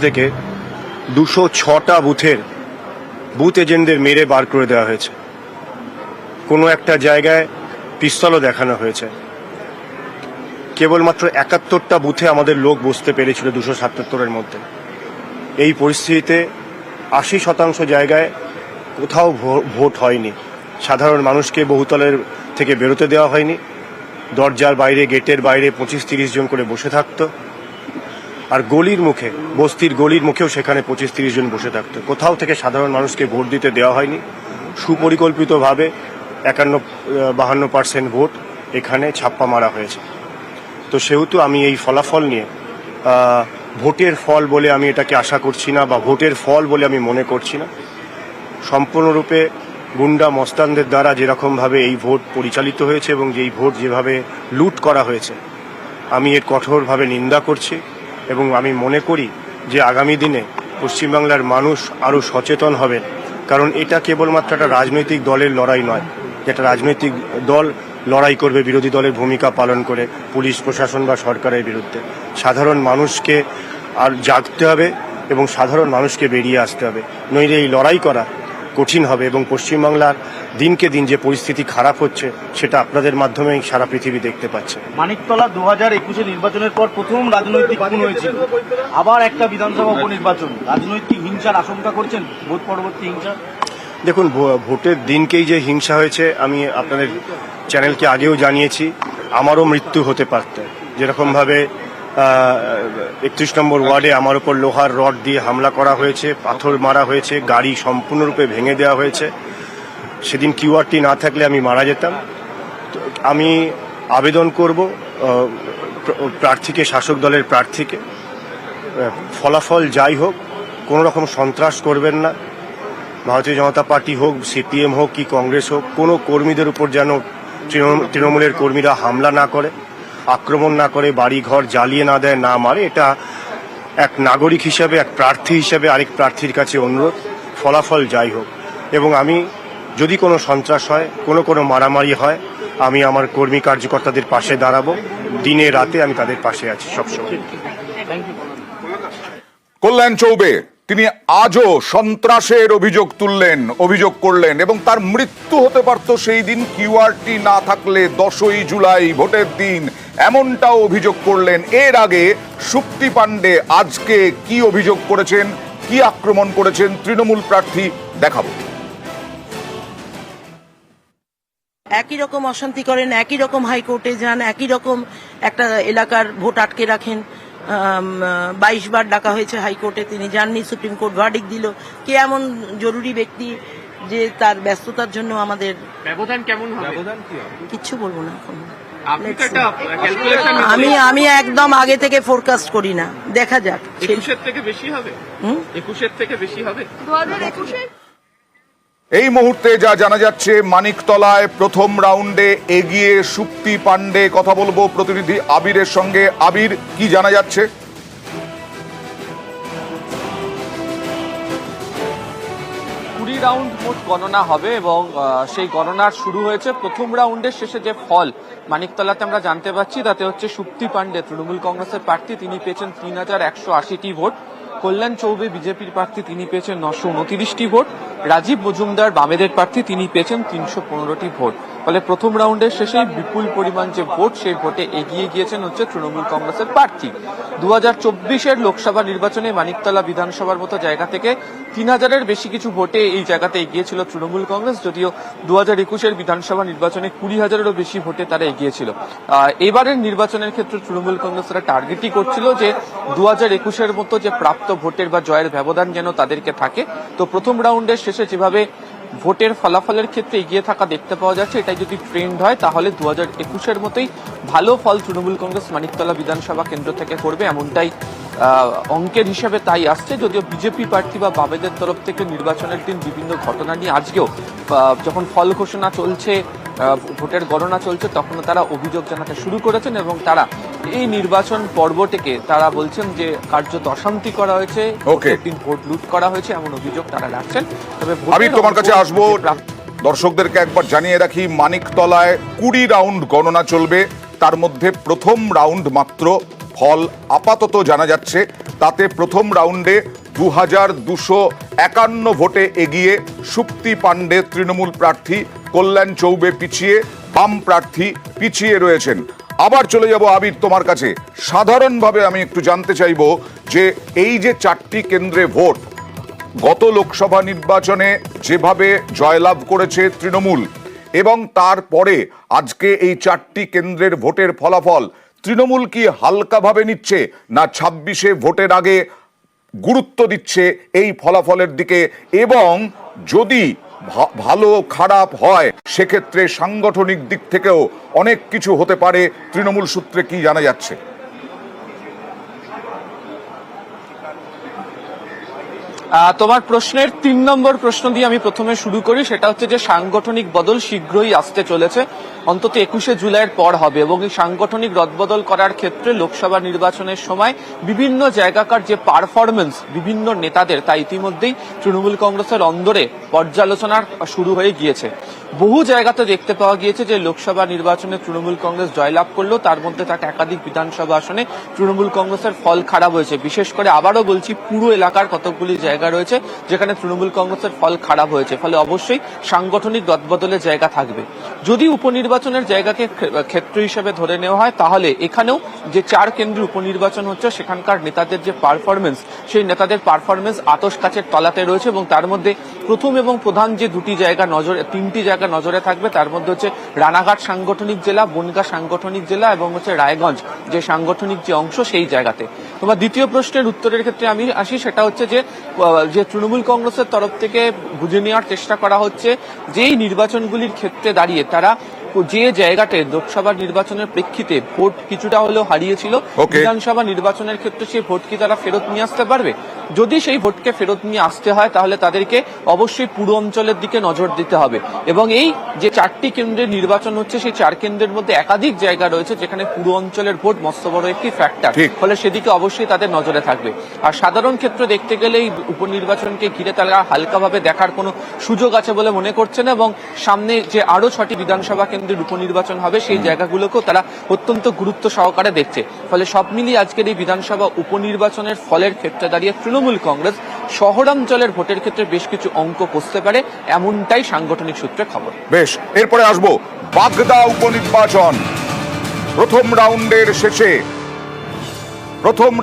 থেকে 206টা বুথের বুথ এজেন্টদের মেরে বার করে দেওয়া হয়েছে। কোনো একটা জায়গায় পিস্তলও দেখানো হয়েছে। কেবলমাত্র 71টা বুথে আমাদের লোক বসতে পেরেছিল 277-এর মধ্যে। এই পরিস্থিতিতে 80% জায়গায় কোথাও ভোট হয়নি। সাধারণ মানুষকে বহুতলের থেকে বেরোতে দেওয়া হয়নি। দরজার বাইরে, গেটের বাইরে 25-30 জন করে বসে থাকতো। আর গলির মুখে, বস্তির গলির মুখেও সেখানে 25-30 জন বসে থাকতো। কোথাও থেকে সাধারণ মানুষকে ভোট দিতে দেওয়া হয়নি। সুপরিকল্পিতভাবে 51-52% ভোট এখানে ছাপ্পা মারা হয়েছে। তো সেহেতু আমি এই ফলাফল নিয়ে ভোটের ফল বলে আমি এটাকে আশা করছি না, বা ভোটের ফল বলে আমি মনে করছি না। সম্পূর্ণরূপে গুন্ডা মস্তানদের দ্বারা যেরকমভাবে এই ভোট পরিচালিত হয়েছে এবং যেই ভোট যেভাবে লুট করা হয়েছে, আমি এর কঠোরভাবে নিন্দা করছি। এবং আমি মনে করি যে আগামী দিনে পশ্চিমবাংলার মানুষ আরও সচেতন হবেন, কারণ এটা কেবলমাত্র একটা রাজনৈতিক দলের লড়াই নয়। যেটা রাজনৈতিক দল লড়াই করবে বিরোধী দলের ভূমিকা পালন করে পুলিশ প্রশাসন বা সরকারের বিরুদ্ধে। সাধারণ মানুষকে আর জাগতে হবে এবং সাধারণ মানুষকে বেরিয়ে আসতে হবে, নইলে এই লড়াই করা কঠিন হবে। এবং পশ্চিমবাংলার দিনকে দিন যে পরিস্থিতি খারাপ হচ্ছে, সেটা আপনাদের মাধ্যমেই সারা পৃথিবী দেখতে পাচ্ছে। মানিকতলা 2021 নির্বাচনের পর প্রথম রাজনৈতিক খুন হয়েছিল, আবার একটা বিধানসভা উপনির্বাচন। রাজনৈতিক হিংসার আশঙ্কা করছেন, ভোট পরবর্তী হিংসা? দেখুন, ভোটের দিনকেই যে হিংসা হয়েছে, আমি আপনাদের চ্যানেলকে আগেও জানিয়েছি, আমারও মৃত্যু হতে পারত। যেরকমভাবে 31 নম্বর ওয়ার্ডে আমার ওপর লোহার রড দিয়ে হামলা করা হয়েছে, পাথর মারা হয়েছে, গাড়ি সম্পূর্ণরূপে ভেঙে দেওয়া হয়েছে। সেদিন কিউআরটি না থাকলে আমি মারা যেতাম। আমি আবেদন করব প্রার্থীকে, শাসক দলের প্রার্থীকে, ফলাফল যাই হোক কোনো রকম সন্ত্রাস করবেন না। ভারতীয় জনতা পার্টি হোক, সিপিএম হোক কি কংগ্রেস হোক, কোনো কর্মীদের উপর যেন তৃণমূলের কর্মীরা হামলা না করে, আক্রমণ না করে, বাড়ি ঘর জ্বালিয়ে না দেয়, না মারে। এটা এক নাগরিক হিসেবে, এক প্রার্থী হিসেবে আরেক প্রার্থীর কাছে অনুরোধ, ফলাফল যাই হোক। এবং আমি যদি কোনো সন্ত্রাস হয়, কোনো মারামারি হয়, আমি আমার কর্মী কার্যকর্তাদের পাশে দাঁড়াবো। দিনে রাতে আমি তাদের পাশে আছি সবসময়। কল্যাণ চৌবে তিনি আজও সন্ত্রাসের অভিযোগ করলেন এবং তার মৃত্যু হতে পারত সেই দিন কিউআরটি না থাকলে, 10ই জুলাই ভোটের দিন, এমনটাও অভিযোগ করলেন। এর আগে সুপ্তি পাণ্ডে আজকে কি অভিযোগ করেছেন, কি আক্রমণ করেছেন তৃণমূল প্রার্থী, দেখাবো। একই রকম অশান্তি করেন, একই রকম হাইকোর্টে যান, একই রকম একটা এলাকার ভোট আটকে রাখেন। 22 বার ডাকা হয়েছে হাইকোর্টে, তিনি যাননি, সুপ্রিম কোর্ট ভার্ডিক্ট দিল। কে এমন জরুরি ব্যক্তি যে তার ব্যস্ততার জন্য আমাদের ব্যবধান কেমন হবে? কিচ্ছু বলবো না এখন। আমি একদম আগে থেকে ফোরকাস্ট করি না, দেখা যাক। 21 থেকে বেশি হবে, 21 থেকে বেশি হবে 2021। এই মুহূর্তে যা জানা যাচ্ছে, মানিকতলায় প্রথম রাউন্ডে এগিয়ে সুপ্তি পাণ্ডে। কথা বলবো প্রতিনিধি আবিরের সঙ্গে। আবির, কি জানা যাচ্ছে? 20 রাউন্ড মোট গণনা হবে এবং সেই গণনার শুরু হয়েছে। প্রথম রাউন্ডের শেষে যে ফল মানিকতলাতে আমরা জানতে পাচ্ছি, তাতে হচ্ছে সুপ্তি পাণ্ডে তৃণমূল কংগ্রেসের প্রার্থী, তিনি পেয়েছেন 3180টি ভোট। কল্যাণ চৌবে বিজেপির প্রার্থী, তিনি পেয়েছেন 929টি ভোট। রাজীব মজুমদার বামেদের প্রার্থী, তিনি পেয়েছেন 315টি ভোট। ফলে প্রথম রাউন্ডের শেষেই বিপুল পরিমাণ যে ভোট, সেই ভোটে এগিয়ে গিয়েছেন হচ্ছে তৃণমূল কংগ্রেসের প্রার্থী। 2024 লোকসভা নির্বাচনে মানিকতলা বিধানসভার মতো জায়গা থেকে 3000-এর বেশি কিছু ভোটে এই জায়গাতে এগিয়েছিল তৃণমূল কংগ্রেস, যদিও 2021 বিধানসভা নির্বাচনে 20,000-এরও বেশি ভোটে তারা এগিয়েছিল। এবারের নির্বাচনের ক্ষেত্রে তৃণমূল কংগ্রেস তারা টার্গেটই করছিল যে 2021 মতো যে প্রাপ্ত ভোটের বা জয়ের ব্যবধান যেন তাদেরকে থাকে। তো প্রথম রাউন্ডের শেষে যেভাবে ভোটের ফলাফলের ক্ষেত্রে এগিয়ে থাকা দেখতে পাওয়া যাচ্ছে, এটাই যদি ট্রেন্ড হয় তাহলে 2021 মতোই ভালো ফল তৃণমূল কংগ্রেস মানিকতলা বিধানসভা কেন্দ্র থেকে করবে, এমনটাই অঙ্কের হিসাবে তাই আসছে। যদিও বিজেপি প্রার্থী বা বামেদের তরফ থেকে নির্বাচনের দিন বিভিন্ন ঘটনা নিয়ে আজকেও যখন ফল ঘোষণা চলছে, ভোটের গণনা চলছে, তখন তারা অভিযোগ জানাতে শুরু করেছেন এবং তারা এই নির্বাচন পর্বটিকে তারা বলছেন যে কার্যত অশান্তি করা হয়েছে, ভোট লুট করা হয়েছে, এমন অভিযোগ তারা রাখছেন। তবে আমি তোমার কাছে আসবো। দর্শকদেরকে একবার জানিয়ে রাখি, মানিকতলায় 20 রাউন্ড গণনা চলবে, তার মধ্যে প্রথম রাউন্ড মাত্র ফল আপাতত জানা যাচ্ছে, তাতে প্রথম রাউন্ডে 2251 ভোটে এগিয়ে সুপ্তি পাণ্ডে তৃণমূল প্রার্থী, কল্যাণ চৌবে পিছিয়ে, বাম প্রার্থী পিছিয়ে রয়েছেন। আবার চলে যাব আবির তোমার কাছে। সাধারণভাবে আমি একটু জানতে চাইব যে এই যে 4টি কেন্দ্রে ভোট, গত লোকসভা নির্বাচনে যেভাবে জয়লাভ করেছে তৃণমূল এবং তারপরে আজকে এই 4টি কেন্দ্রের ভোটের ফলাফল তৃণমূল কি হালকাভাবে নিচ্ছে, না 26-এ ভোটের আগে গুরুত্ব দিচ্ছে এই ফলাফলের দিকে, এবং যদি ভালো খারাপ হয় সেক্ষেত্রে সাংগঠনিক দিক থেকেও অনেক কিছু হতে পারে? তৃণমূল সূত্রে কি জানা যাচ্ছে? তোমার প্রশ্নের 3 নম্বর প্রশ্ন দিয়ে আমি প্রথমে শুরু করি। সেটা হচ্ছে যে সাংগঠনিক বদল শীঘ্রই আসতে চলেছে, অন্তত 21শে জুলাইয়ের পর হবে, এবং এই সাংগঠনিক রদবদল করার ক্ষেত্রে লোকসভা নির্বাচনের সময় বিভিন্ন জায়গাকার যে পারফরমেন্স বিভিন্ন নেতাদের, তা ইতিমধ্যেই তৃণমূল কংগ্রেসের অন্দরে পর্যালোচনা শুরু হয়ে গিয়েছে। বহু জায়গাতে দেখতে পাওয়া গিয়েছে যে লোকসভা নির্বাচনে তৃণমূল কংগ্রেস জয়লাভ করলেও তার মধ্যে থাকে একাধিক বিধানসভা আসনে তৃণমূল কংগ্রেসের ফল খারাপ হয়েছে। বিশেষ করে আবারও বলছি, পুরো এলাকার কতকগুলি জায়গা রয়েছে যেখানে তৃণমূল কংগ্রেসের ফল খারাপ হয়েছে, ফলে অবশ্যই সাংগঠনিক রদবদলের জায়গা থাকবে। যদি উপনির্বাচনের জায়গাকে ক্ষেত্র হিসেবে ধরে নেওয়া হয়, তাহলে এখানেও যে 4 কেন্দ্রে উপনির্বাচন হচ্ছে সেখানকার নেতাদের যে পারফরমেন্স, সেই নেতাদের পারফরমেন্স আতশ কাচের তলাতে রয়েছে, এবং তার মধ্যে প্রথম এবং প্রধান যে 3টি জায়গা নজরে থাকবে, তার মধ্যে হচ্ছে রানাঘাট সাংগঠনিক জেলা, বনগাঁ সাংগঠনিক জেলা এবং হচ্ছে রায়গঞ্জ যে সাংগঠনিক যে অংশ, সেই জায়গাতে। তোমার দ্বিতীয় প্রশ্নের উত্তরের ক্ষেত্রে আমি আসি, সেটা হচ্ছে যে তৃণমূল কংগ্রেসের তরফ থেকে বুঝে নেওয়ার চেষ্টা করা হচ্ছে যে এই নির্বাচনগুলির ক্ষেত্রে দাঁড়িয়ে তারা যে জায়গাতে লোকসভা নির্বাচনের প্রেক্ষিতে ভোট কিছুটা হলেও হারিয়েছিল, বিধানসভা নির্বাচনের ক্ষেত্রে সেই ভোট কি তারা ফেরত নিয়ে আসতে পারবে? যদি সেই ভোটকে ফেরত নিয়ে আসতে হয়, তাহলে তাদেরকে অবশ্যই পুরো অঞ্চলের দিকে নজর দিতে হবে, এবং এই যে 4টি কেন্দ্রের নির্বাচন হচ্ছে, সেই 4 কেন্দ্রের মধ্যে একাধিক জায়গা রয়েছে যেখানে পুরো অঞ্চলের ভোট মস্ত বড় একটি ফ্যাক্টর, ফলে সেদিকে অবশ্যই তাদের নজরে থাকবে। আর সাধারণ ক্ষেত্রে দেখতে গেলে এই উপনির্বাচনকে ঘিরে তারা হালকাভাবে দেখার কোনো সুযোগ আছে বলে মনে করছে না, এবং সামনে যে আরো 6টি বিধানসভা কেন্দ্রের উপনির্বাচন হবে সেই জায়গাগুলোকেও তারা অত্যন্ত গুরুত্ব সহকারে দেখছে। ফলে সব মিলিয়ে আজকের এই বিধানসভা উপনির্বাচনের ফলের ক্ষেত্রে দাঁড়িয়ে তৃণমূল কংগ্রেস শহরাঞ্চলের ভোটের ক্ষেত্রে বেশ কিছু অঙ্ক কষতে পারে, এমনটাই সাংগঠনিক সূত্রে খবর। বেশ, এরপরে আসবো বাগদা উপনির্বাচন। প্রথম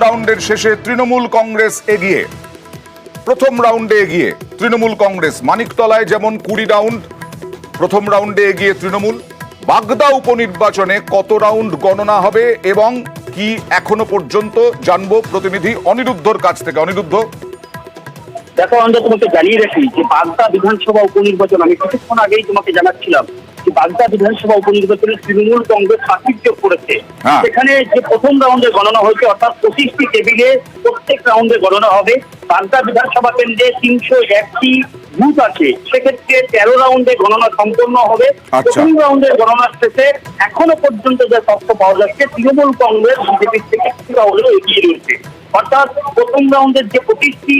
রাউন্ডের শেষে তৃণমূল কংগ্রেস এগিয়ে, প্রথম রাউন্ডে এগিয়ে তৃণমূল কংগ্রেস। মানিকতলায় যেমন 20 রাউন্ড, প্রথম রাউন্ডে এগিয়ে তৃণমূল। বাগদা উপনির্বাচনে কত রাউন্ড গণনা হবে এবং কি এখনো পর্যন্ত জানবো প্রতিনিধি অনিরুদ্ধর কাছ থেকে। অনিরুদ্ধ, দেখো, আমরা তোমাকে জানিয়ে রাখি যে বাগদা বিধানসভা উপনির্বাচন, আমি কিছুক্ষণ আগেই তোমাকে জানাচ্ছিলাম যে বাগদা বিধানসভা উপনির্বাচনে তৃণমূল কংগ্রেস প্রার্থী যোগ করেছে। সেখানে যে প্রথম রাউন্ডে গণনা হয়েছে, অর্থাৎ 25টি টেবিলে প্রত্যেক রাউন্ডে গণনা হবে। বাগদা বিধানসভা কেন্দ্রে 301টি বুথ আছে, সেক্ষেত্রে 13 রাউন্ডে গণনা সম্পন্ন হবে। প্রথম রাউন্ডের গণনার শেষে এখনো পর্যন্ত যে তথ্য পাওয়া যাচ্ছে, তৃণমূল কংগ্রেস বিজেপির থেকে কিছুটা হলেও এগিয়ে রয়েছে। অর্থাৎ প্রথম রাউন্ডের যে 25টি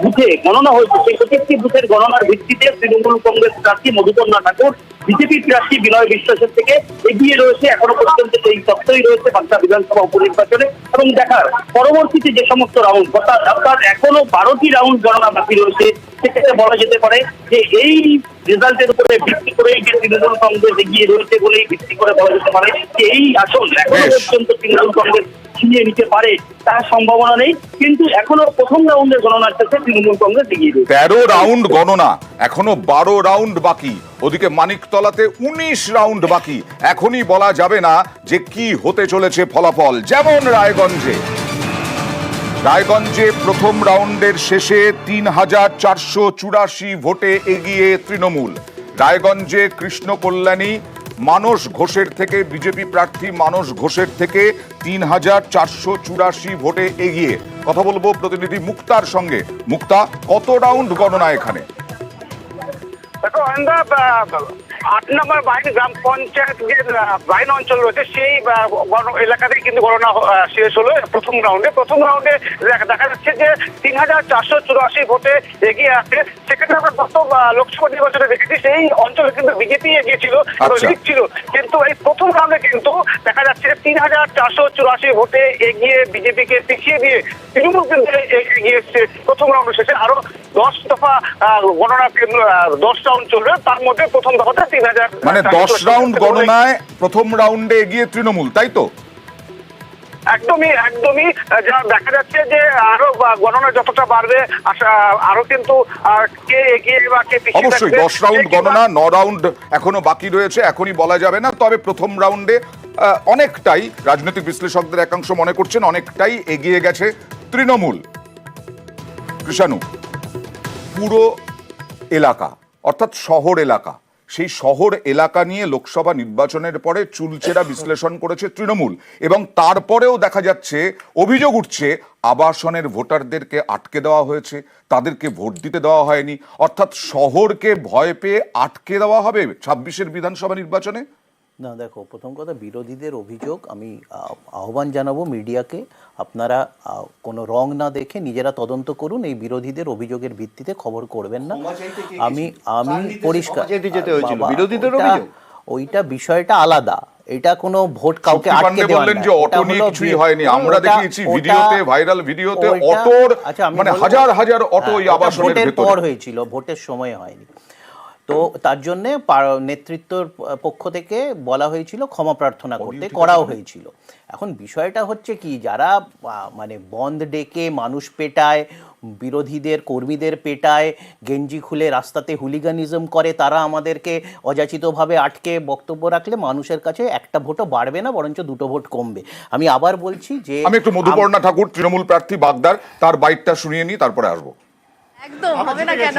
বুথে গণনা হয়েছে, সেই 25টি বুথের গণনার ভিত্তিতে তৃণমূল কংগ্রেস প্রার্থী মধুকন্যা ঠাকুর বিজেপি প্রার্থী বিনয় বিশ্বাসের থেকে এগিয়ে রয়েছে। এখনো পর্যন্ত সেই তথ্যই রয়েছে বাগদা বিধানসভা উপনির্বাচনে, এবং দেখার পরবর্তীতে যে সমস্ত রাউন্ড, অর্থাৎ এখনো 12টি রাউন্ড গণনা বাকি রয়েছে, সেক্ষেত্রে বলা যেতে পারে যে এই রেজাল্টের উপরে ভিত্তি করে যে তৃণমূল কংগ্রেস এগিয়ে রয়েছে বলেই ভিত্তি করে বলা যেতে পারে যে এই আসন এখনো পর্যন্ত তৃণমূল কংগ্রেস ছিনিয়ে নিতে পারে তার সম্ভাবনা নেই, কিন্তু এখনো প্রথম রাউন্ডের গণনার শেষে তৃণমূল কংগ্রেস এগিয়ে রয়েছে। 13 রাউন্ড গণনা, এখনো 12 রাউন্ড বাকি, ওদিকে মানিকতলাতে 19 রাউন্ড বাকি। এখনই বলা যাবে না যে কি হতে চলেছে ফলাফল। যেমন রায়গঞ্জে প্রথম রাউন্ডের শেষে 3484 ভোটে এগিয়ে তৃণমূল। রায়গঞ্জে কৃষ্ণ কল্যাণী মানস ঘোষের থেকে, বিজেপি প্রার্থী মানস ঘোষের থেকে 3484 ভোটে এগিয়ে। কথা বলবো প্রতিনিধি মুক্তার সঙ্গে। মুক্তা, কত রাউন্ড গণনা এখানে? দেখো, 8 নম্বর বাইন গ্রাম পঞ্চায়েত যে বাইন অঞ্চল রয়েছে সেই এলাকাতেই কিন্তু গণনা শেষ হলো প্রথম রাউন্ডে। প্রথম রাউন্ডে দেখা যাচ্ছে যে 3484 ভোটে এগিয়ে আছে। সেক্ষেত্রে আমরা গত লোকসভা নির্বাচনে দেখেছি সেই অঞ্চলে কিন্তু বিজেপি এগিয়েছিল, ছিল, কিন্তু এই প্রথম রাউন্ডে কিন্তু দেখা যাচ্ছে 3484 ভোটে এগিয়ে বিজেপিকে পিছিয়ে দিয়ে তৃণমূল কিন্তু এগিয়ে এসছে প্রথম রাউন্ডে শেষে। আরো 10 দফা গণনা কেন্দ্র 10 রাউন্ড চলবে, তার মধ্যে প্রথম দফাতে 3000 মানে 10 রাউন্ড গণনায় প্রথম রাউন্ডে এগিয়ে তৃণমূল, তাই তো? একদমই যা দেখা যাচ্ছে যে আরো গণনা যতটা বাড়বে আরো কিন্তু কে এগিয়ে বা কে পিছিয়ে অবশ্যই 10 রাউন্ড গণনা, 9 রাউন্ড এখনো বাকি রয়েছে, এখনই বলা যাবে না। তবে প্রথম রাউন্ডে অনেকটাই রাজনৈতিক বিশ্লেষকদের একাংশ মনে করছেন অনেকটাই এগিয়ে গেছে তৃণমূল। কৃষাণু, পুরো এলাকা অর্থাৎ শহর এলাকা, সেই শহর এলাকা নিয়ে লোকসভা নির্বাচনের পরে চুলচেরা বিশ্লেষণ করেছে তৃণমূল, এবং তারপরেও দেখা যাচ্ছে অভিযোগ উঠছে আবাসনের ভোটারদেরকে আটকে দেওয়া হয়েছে, তাদেরকে ভোট দিতে দেওয়া হয়নি, অর্থাৎ শহরকে ভয় পেয়ে আটকে দেওয়া হবে 26-এর বিধানসভা নির্বাচনে। না দেখো, প্রথম কথা বিরোধীদের অভিযোগ, আমি আহ্বান জানাবো মিডিয়াকে, আপনারা কোনো রং না দেখে নিজেরা তদন্ত করুন। এই বিরোধীদের অভিযোগের ভিত্তিতে খবর করবেন না। আমি পরিষ্কার, ওইটা বিষয়টা আলাদা, এটা কোনো ভোট কাউকে আটকে দেওয়া বললেন যে অটো নিয়ে কিছুই হয়নি, আমরা দেখিয়েছি ভিডিওতে, ভাইরাল ভিডিওতে অটোর মানে হাজার হাজার অটো এই আবাসনের ভেতরে পর হয়েছিল, ভোটের সময় হয়নি। তো তার জন্য নেতৃত্বর পক্ষ থেকে বলা হয়েছিল ক্ষমা প্রার্থনা করতে, করাও হয়েছিল। এখন বিষয়টা হচ্ছে কি, যারা মানে বন্ধ ডেকে মানুষ পেটায়, বিরোধীদের কর্মীদের পেটায়, গেঞ্জি খুলে রাস্তাতে হুলিগানিজম করে, তারা আমাদেরকে অযাচিতভাবে আটকে বক্তব্য রাখলে মানুষের কাছে একটা ভোটও বাড়বে না, বরঞ্চ 2টো ভোট কমবে। আমি আবার বলছি যে আমি একটু মধুপর্ণা ঠাকুর, তৃণমূল প্রার্থী বাগদার, তার বাইটটা শুনিয়ে নিই, তারপরে আসবো। একদম হবে না কেন?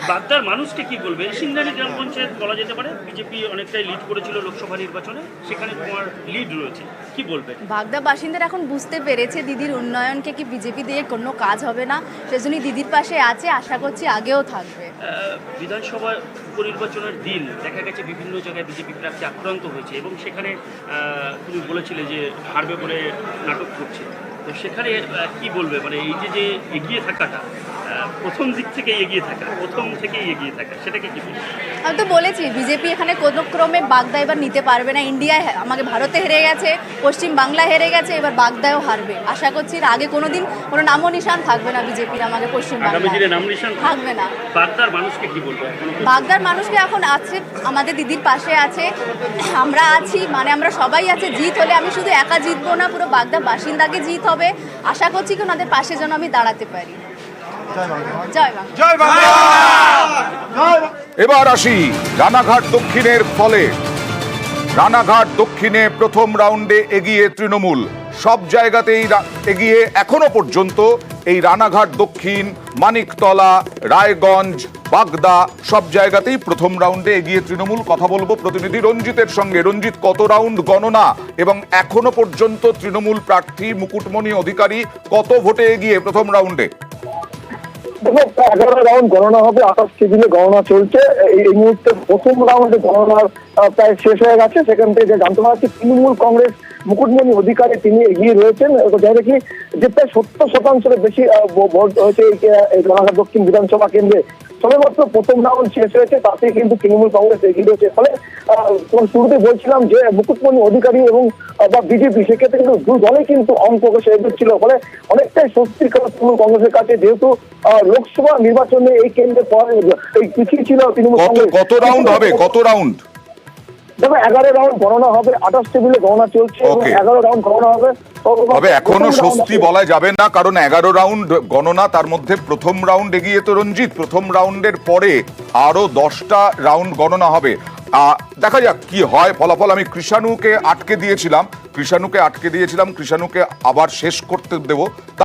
বাগদার মানুষকে কি বলবে? সিংহানি গ্রাম পঞ্চায়েত বলা যেতে পারে বিজেপি অনেকটাই লিড করেছিল লোকসভা নির্বাচনে, সেখানে তোমার লিড রয়েছে, কি বলবে? বাগদা বাসিন্দারা এখন বুঝতে পেরেছে দিদির উন্নয়নকে কি বিজেপি দিয়ে কোনো কাজ হবে না, সেজন্য দিদির পাশে আছে, আশা করছি আগেও থাকবে। বিধানসভা উপনির্বাচনের দিন দেখা গেছে বিভিন্ন জায়গায় বিজেপি প্রার্থী আক্রান্ত হয়েছে এবং সেখানে তুমি বলেছিলে যে হারবে বলে নাটক করছে, তো সেখানে কি বলবে? মানে এই যে এগিয়ে থাকাটা, প্রথম দিক থেকে এগিয়ে থাকা, প্রথম থেকেই এগিয়ে থাকা, সেটাকে কি বলবে? আমি তো বলেছি বিজেপি এখানে কোনো ক্রমে বাগদা এবার নিতে পারবে না। ইন্ডিয়ায় আমাকে ভারতে হেরে গেছে, পশ্চিম বাংলা হেরে গেছে, এবার বাগদায়ও হারবে। আশা করছি আগে কোনোদিন কোনো নামও নিশান থাকবে না বিজেপির আমাকে পশ্চিম বাংলায়, নাম নিশান থাকবে না। বাগদার মানুষকে কি বলবে? বাগদার মানুষকে এখন আছে, আমাদের দিদির পাশে আছে, আমরা আছি, মানে আমরা সবাই আছে। জিত হলে আমি শুধু একা জিতবো না, পুরো বাগদা বাসিন্দাকে জিত হবে। আশা করছি কি ওনাদের পাশে যেন আমি দাঁড়াতে পারি। জয় বাংলা। এবার আসি রানাঘাট দক্ষিণের ফলে। রানাঘাট দক্ষিণে প্রথম রাউন্ডে এগিয়ে তৃণমূল, সব জায়গাতেই এগিয়ে এখনো পর্যন্ত। এই রানাঘাট দক্ষিণ, মানিকতলা, রায়গঞ্জ, বাগদা সব জায়গাতেই প্রথম রাউন্ডে এগিয়ে তৃণমূল। কথা বলবো প্রতিনিধি রঞ্জিতের সঙ্গে। রঞ্জিত, কত রাউন্ড গণনা এবং এখনো পর্যন্ত তৃণমূল প্রার্থী মুকুটমণি অধিকারী কত ভোটে এগিয়ে প্রথম রাউন্ডে? 11 রাউন্ড গণনা হবে, 28 টেবিলে গণনা চলছে এই মুহূর্তে। প্রথম রাউন্ডে গণনা প্রায় শেষ হয়ে গেছে। সেখান থেকে যে জানতে পারছি তৃণমূল কংগ্রেস মুকুটমণি অধিকারী তিনি এগিয়ে রয়েছেন, যা দেখি যে প্রায় 70% বেশি ভোট হয়েছে এই রানাঘাট দক্ষিণ বিধানসভা কেন্দ্রে। সবেমাত্র প্রথম রাউন্ড শেষ হয়েছে, তাতে কিন্তু তৃণমূল কংগ্রেস এগিয়ে রয়েছে। ফলে শুরুতে বলছিলাম যে মুকুটমণি অধিকারী এবং বা বিজেপি, সেক্ষেত্রে কিন্তু দুই দলে কিন্তু অঙ্ক কষে এগোচ্ছিল। ফলে অনেকটাই স্বস্তির কথা তৃণমূল কংগ্রেসের কাছে, যেহেতু লোকসভা নির্বাচনে এই কেন্দ্রে এই পিছিয়ে ছিল তৃণমূল কংগ্রেস। কত রাউন্ড হবে? কত রাউন্ড? দেখো 11 রাউন্ড গণনা হবে, 28 টেবিলে গণনা চলছে, 11 রাউন্ড গণনা হবে। তবে এখনো স্বস্তি বলা যাবে না, কারণ 11 রাউন্ড গণনা, তার মধ্যে প্রথম রাউন্ড এগিয়ে তো রঞ্জিত। প্রথম রাউন্ডের পরে আরো 10টা রাউন্ড গণনা হবে। দেখা যাক কি হয় ফলাফল। আমি কৃষাণুকে আটকে দিয়েছিলাম, কৃষাণুকে আবার শেষ করতে দেব।